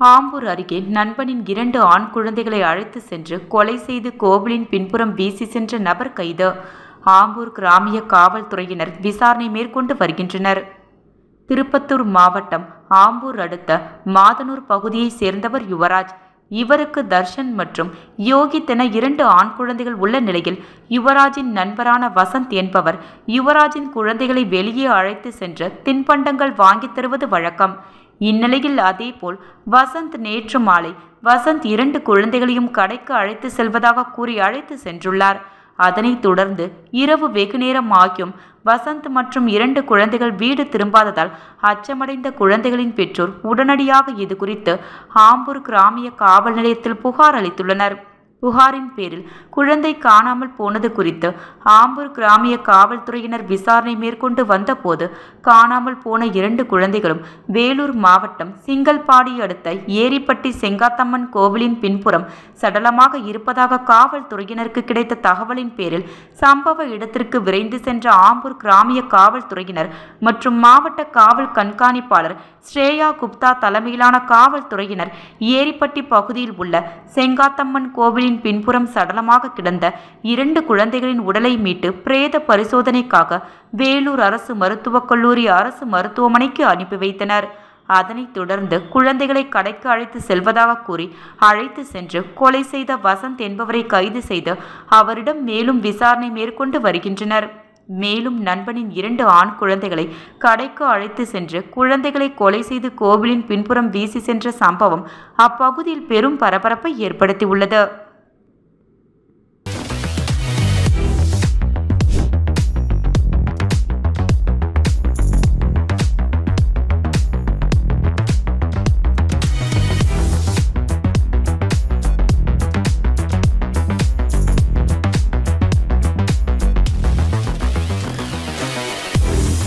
ஆம்பூர் அருகே நண்பனின் 2 ஆண் குழந்தைகளை அழைத்து சென்று கொலை செய்து கோவிலின் பின்புறம் வீசி சென்ற நபர் கைது. ஆம்பூர் கிராமிய காவல்துறையினர் விசாரணை மேற்கொண்டு வருகின்றனர். திருப்பத்தூர் மாவட்டம் ஆம்பூர் அடுத்த மாதனூர் பகுதியைச் சேர்ந்தவர் யுவராஜ். இவருக்கு தர்ஷன் மற்றும் யோகித் என 2 ஆண் குழந்தைகள் உள்ள நிலையில் யுவராஜின் நண்பரான வசந்த் என்பவர் யுவராஜின் குழந்தைகளை வெளியே அழைத்து சென்று தின்பண்டங்கள் வாங்கி தருவது வழக்கம். இந்நிலையில் அதேபோல் வசந்த் நேற்று மாலை வசந்த் 2 குழந்தைகளையும் கடைக்கு அழைத்து செல்வதாக கூறி அழைத்து சென்றுள்ளார். அதனைத் தொடர்ந்து இரவு வெகுநேரம் ஆகியும் வசந்த் மற்றும் 2 குழந்தைகள் வீடு திரும்பாததால் அச்சமடைந்த குழந்தைகளின் பெற்றோர் உடனடியாக இது குறித்து ஆம்பூர் கிராமிய காவல் நிலையத்தில் புகார் அளித்துள்ளனர். புகாரின் பேரில் குழந்தை காணாமல் போனது குறித்து ஆம்பூர் கிராமிய காவல்துறையினர் விசாரணை மேற்கொண்டு வந்தபோது காணாமல் போன 2 குழந்தைகளும் வேலூர் மாவட்டம் சிங்கல்பாடி அடுத்த ஏரிப்பட்டி செங்காத்தம்மன் கோவிலின் பின்புறம் சடலமாக இருப்பதாக காவல்துறையினருக்கு கிடைத்த தகவலின் பேரில் சம்பவ இடத்திற்கு விரைந்து சென்ற ஆம்பூர் கிராமிய காவல்துறையினர் மற்றும் மாவட்ட காவல் கண்காணிப்பாளர் ஸ்ரேயா குப்தா தலைமையிலான காவல்துறையினர் ஏரிப்பட்டி பகுதியில் உள்ள செங்காத்தம்மன் கோவிலின் பின்புறம் சடலமாக கிடந்த 2 குழந்தைகளின் உடலை மீட்டு பிரேத பரிசோதனைக்காக வேலூர் அரசு மருத்துவக் கல்லூரி அரசு மருத்துவமனைக்கு அனுப்பி வைத்தனர். அதனைத் தொடர்ந்து குழந்தைகளை கடைக்கு அழைத்து செல்வதாக கூறி அழைத்து சென்று கொலை செய்த வசந்த் என்பவரை கைது செய்து அவரிடம் மேலும் விசாரணை மேற்கொண்டு வருகின்றனர். மேலும் நண்பனின் 2 ஆண் குழந்தைகளை கடைக்கு அழைத்து சென்று குழந்தைகளை கொலை செய்து கோவிலின் பின்புறம் வீசி சென்ற சம்பவம் அப்பகுதியில் பெரும் பரபரப்பை ஏற்படுத்தியுள்ளது.